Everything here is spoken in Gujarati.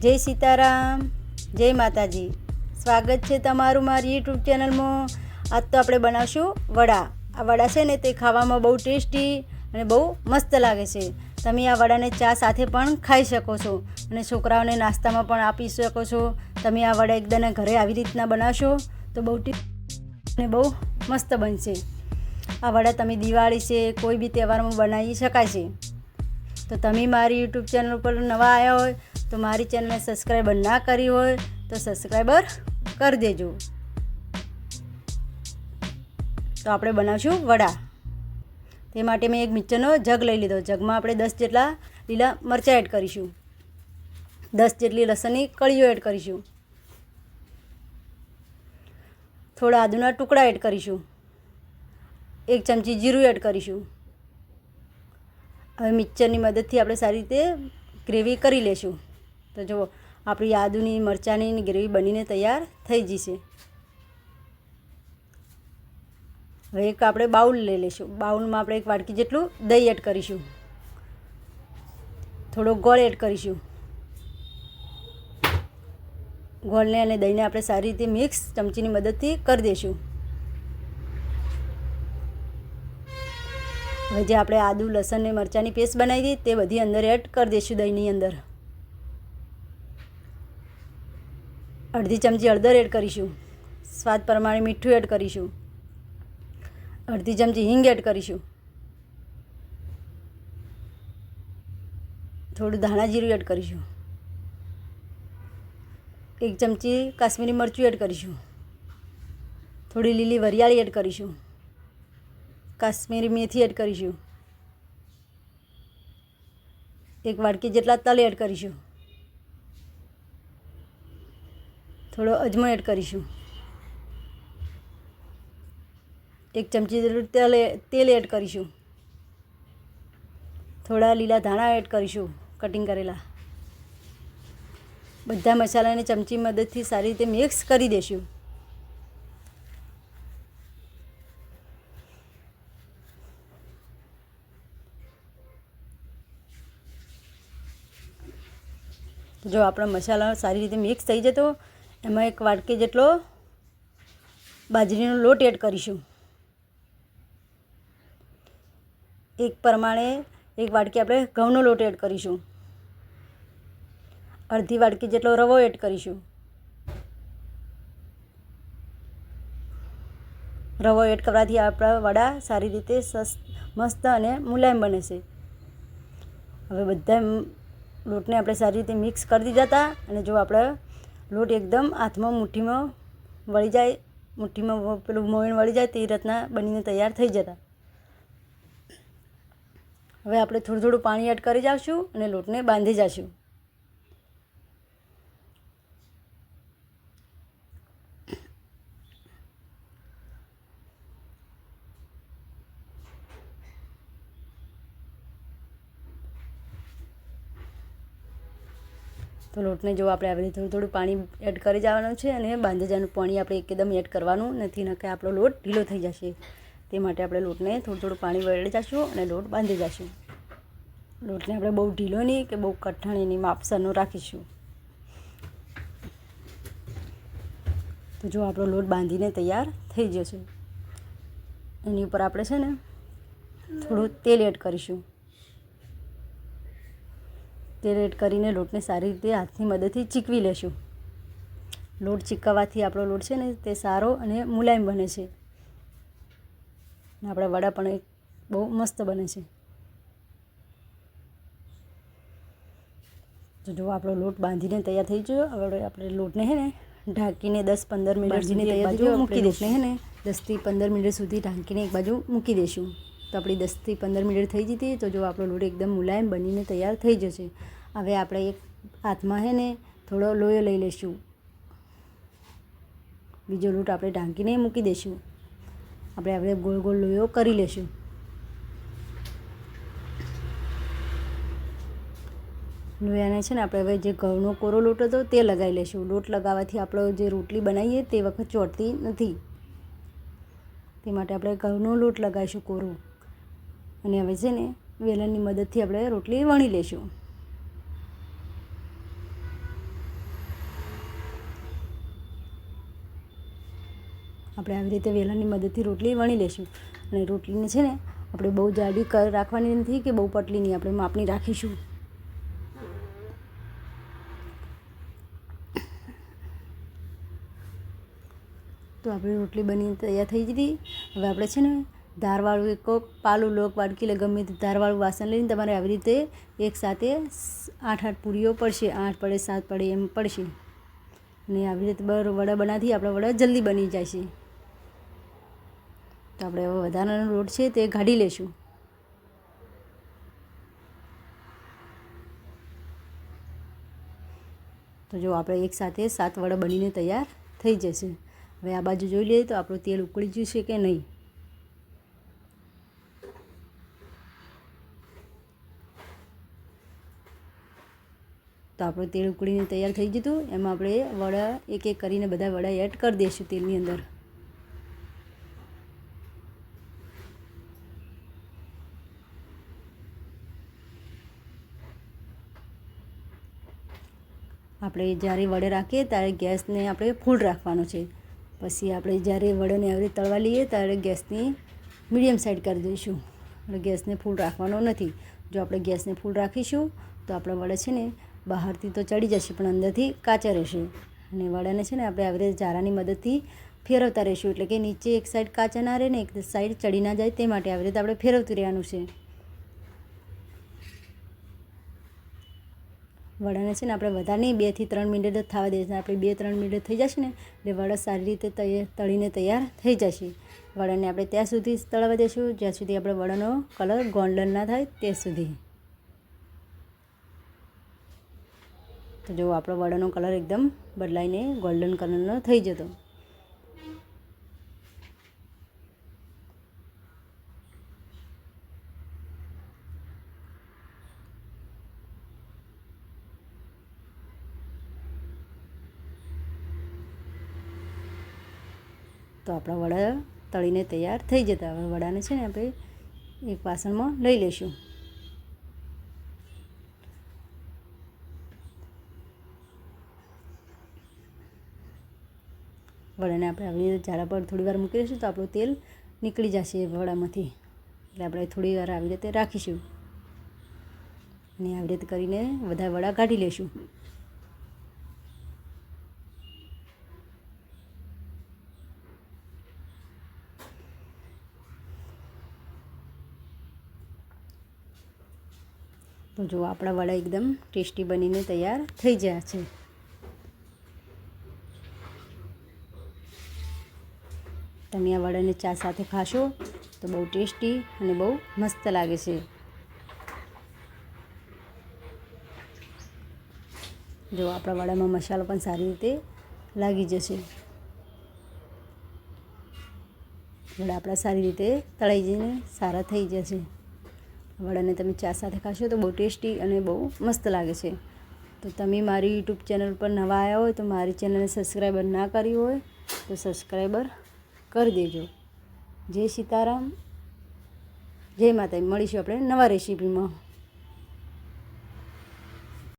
જય સીતારામ, જય માતાજી. સ્વાગત છે તમારું મારી યુટ્યુબ ચેનલમાં. આજ તો આપણે બનાવશું વડા. આ વડા છે ને તે ખાવામાં બહુ ટેસ્ટી અને બહુ મસ્ત લાગે છે. તમે આ વડાને ચા સાથે પણ ખાઈ શકો છો અને છોકરાઓને નાસ્તામાં પણ આપી શકો છો. તમે આ વડા એકદમ ઘરે આવી રીતના બનાવશો તો બહુ ટેસ્ટી અને બહુ મસ્ત બનશે. આ વડા તમે દિવાળી છે કોઈ બી તહેવારમાં બનાવી શકાય છે. તો તમે મારી યુટ્યુબ ચેનલ પર નવા આવ્યા હોય તો મારી ચેનલને સબસ્ક્રાઈબર ના કરી હોય તો સબસ્ક્રાઈબર કરી દેજો. તો આપણે બનાવશું વડા. તે માટે મેં એક મિક્સરનો જગ લઈ લીધો. જગમાં આપણે 10 જેટલા લીલા મરચાં એડ કરીશું, 10 જેટલી લસણની કળીઓ એડ કરીશું, થોડા આદુના ટુકડા એડ કરીશું, 1 ચમચી જીરું એડ કરીશું. હવે મિક્સરની મદદથી આપણે સારી રીતે ગ્રેવી કરી લેશું. તો જુઓ આપણી આદુની મરચાંની ગ્રેવી બનીને તૈયાર થઈ જશે. હવે એક આપણે બાઉલ લઈ લઈશું. બાઉલમાં આપણે 1 વાટકી જેટલું દહીં એડ કરીશું, થોડો ગોળ એડ કરીશું. ગોળને અને દહીંને આપણે સારી રીતે મિક્સ ચમચીની મદદથી કરી દઈશું. હવે જે આપણે આદુ લસણ ને મરચાંની પેસ્ટ બનાવી હતી તે બધી અંદર એડ કરી દઈશું. દહીંની અંદર અડધી ચમચી હળદર એડ કરીશું, સ્વાદ પ્રમાણે મીઠું એડ કરીશું, અડધી ચમચી હિંગ એડ કરીશું, થોડું ધાણા જીરું એડ કરીશું, 1 ચમચી કાશ્મીરી મરચું એડ કરીશું, થોડી લીલી વરિયાળી એડ કરીશું, કાશ્મીરી મેથી એડ કરીશું, 1 વાટકી જેટલા તલ એડ કરીશું, થોડો અજમો એડ કરીશું, 1 ચમચી જેટલું તેલ એડ કરીશું, થોડા લીલા ધાણા એડ કરીશું કટિંગ કરેલા. બધા મસાલાને ચમચી મદદથી સારી રીતે મિક્સ કરી દઈશું. જો આપણો મસાલો સારી રીતે મિક્સ થઈ જતો એમાં 1 વાટકી જેટલો બાજરીનો લોટ એડ કરીશું. એક પ્રમાણે 1 વાટકી આપણે ઘઉંનો લોટ એડ કરીશું, અડધી વાટકી જેટલો રવો એડ કરીશું. રવો એડ કરવાથી આપણા વડા સારી રીતે મસ્ત અને મુલાયમ બને છે. હવે બધા લોટને આપણે સારી રીતે મિક્સ કરી દીધા હતા અને જો આપણે લોટ એકદમ હાથમાં મુઠ્ઠીમાં વળી જાય, મુઠ્ઠીમાં પેલું મોયણ વળી જાય તે રીતના બનીને તૈયાર થઈ જતા. હવે આપણે થોડું થોડું પાણી એડ કરી જઈશું અને લોટને બાંધી જઈશું. તો લોટને જો આપણે આવી રીતે થોડું થોડું પાણી એડ કરી જવાનું છે અને બાંધી જવાનું. પાણી આપણે એકદમ એડ કરવાનું નથી, ન કે આપણો લોટ ઢીલો થઈ જશે. તે માટે આપણે લોટને થોડું થોડું પાણી વળી જઈશું અને લોટ બાંધી જઈશું. લોટને આપણે બહુ ઢીલો નહીં કે બહુ કઠણ એની માપસરનો રાખીશું. તો જો આપણો લોટ બાંધીને તૈયાર થઈ જશે. એની ઉપર આપણે છે ને થોડું તેલ એડ કરીશું. તેલ એડ કરીને લોટને સારી રીતે હાથની મદદથી ચીકવી લેશું. લોટ ચીકવવાથી આપણો લોટ છે ને તે સારો અને મુલાયમ બને છે. આપણા વડા પણ બહુ મસ્ત બને છે. તો જો આપણો લોટ બાંધીને તૈયાર થઈ ગયો. હવે આપણે લોટને હે ને ઢાંકીને 10-15 મિનિટ સુધી એક બાજુ મૂકી દઈશું. હે ને 10થી 15 મિનિટ સુધી ઢાંકીને એક બાજુ મૂકી દઈશું. તો આપણી 10થી 15 મિનિટ થઈ જતી. તો જો આપણો લોટ એકદમ મુલાયમ બનીને તૈયાર થઈ જશે. હવે આપણે એક હાથમાં હે ને થોડો લોયો લઈ લઈશું. બીજો લોટ આપણે ઢાંકીને મૂકી દઈશું. આપણે ગોળ ગોળ લોયો કરી લઈશું. લોયાને છે ને આપણે હવે જે ઘઉંનો કોરો લોટ હતો તે લગાવી લઈશું. લોટ લગાવવાથી આપણો જે રોટલી બનાવીએ તે વખત ચોંટતી નથી. તે માટે આપણે ઘઉંનો લોટ લગાવીશું કોરો. અને હવે છે ને વેલણની મદદથી આપણે રોટલી વણી લઈશું. આપણે આવી રીતે વેલણની મદદથી રોટલી વણી લઈશું. અને રોટલીને છે ને આપણે બહુ જાડી રાખવાની નથી કે બહુ પતલી નહીં, આપણે માપની રાખીશું. તો આપણી રોટલી બની તૈયાર થઈ ગઈ. હવે આપણે છે ને ધારવાળું એક પાલું લોક વાડકી ગમે તે ધારવાળું વાસણ લઈને તમારે આવી રીતે એકસાથે 8 પૂરીઓ પડશે, 8 પડે 7 પડે એમ પડશે. અને આવી રીતે વડા બનાવથી આપણા વડા જલ્દી બની જાય છે. તો આપણે હવે વધારાનો લોટ છે તે કાઢી લઈશું. તો જો આપણે એકસાથે 7 વડા બનીને તૈયાર થઈ જશે. હવે આ બાજુ જોઈ લઈએ તો આપણું તેલ ઉકળી ગયું છે કે નહીં. તો આપણું તેલ ઉકળીને તૈયાર થઈ ગયું. એમાં આપણે વડા એક એક કરીને બધા વડા એડ કરી દઈશું તેલની અંદર. આપણે જ્યારે વડે રાખીએ ત્યારે ગેસને આપણે ફૂલ રાખવાનો છે. પછી આપણે જ્યારે વડાને આવી તળવા લઈએ ત્યારે ગેસની મીડિયમ સાઈડ કરી દઈશું. આપણે ગેસને ફૂલ રાખવાનો નથી. જો આપણે ગેસને ફૂલ રાખીશું તો આપણા વડા છે ને બહારથી તો ચડી જશે પણ અંદરથી કાચા રહેશે. અને વડાને છે ને આપણે આવી રીતે જારાની મદદથી ફેરવતા રહીશું, એટલે કે નીચે એક સાઈડ કાચા ના રહે ને એક સાઈડ ચડી ના જાય તે માટે આવી રીતે આપણે ફેરવતું રહેવાનું છે. વડાને છે ને આપણે વધારે નહીં 2 થી 3 મિનિટ જ થવા દઈશું. આપણે 2-3 મિનિટ થઈ જશે ને એટલે વડા સારી રીતે તળીને તૈયાર થઈ જશે. વડાને આપણે ત્યાં સુધી તળવા દઈશું જ્યાં સુધી આપણે વડાનો કલર ગોલ્ડન ના થાય ત્યાં સુધી. તો જો આપણો વડાનો કલર એકદમ બદલાઈને ગોલ્ડન કલરનો થઈ જતો. તો આપણા વડા તળીને તૈયાર થઈ જતા. હવે વડાને છે ને આપણે એક વાસણમાં લઈ લઈશું. વડાને આપણે આવી રીતે જાડા પર થોડી વાર મૂકી દઈશું તો આપણું તેલ નીકળી જશે વડામાંથી. એટલે આપણે થોડી વાર આવી રીતે રાખીશું અને આવી રીતે કરીને બધા વડા કાઢી લઈશું. તો જો આપણા વડા એકદમ ટેસ્ટી બનીને તૈયાર થઈ ગયા છે. તમે આ વડાને ચા સાથે ખાશો તો બહુ ટેસ્ટી અને બહુ મસ્ત લાગે છે. જો આપણા વડામાં મસાલો પણ સારી રીતે લાગી જશે. વડા આપણા સારી રીતે તળાઈ જઈને સારા થઈ જશે. વડાને તમે ચા સાથે ખાશો તો બહુ ટેસ્ટી અને બહુ મસ્ત લાગે છે. તો તમે મારી યુટ્યુબ ચેનલ પર નવા આવ્યા હોય તો મારી ચેનલને સબસ્ક્રાઈબર ના કરી હોય તો સબસ્ક્રાઈબર કરી દેજો. જય સીતારામ, જય માતાજી. મળીશું આપણે નવા રેસીપીમાં.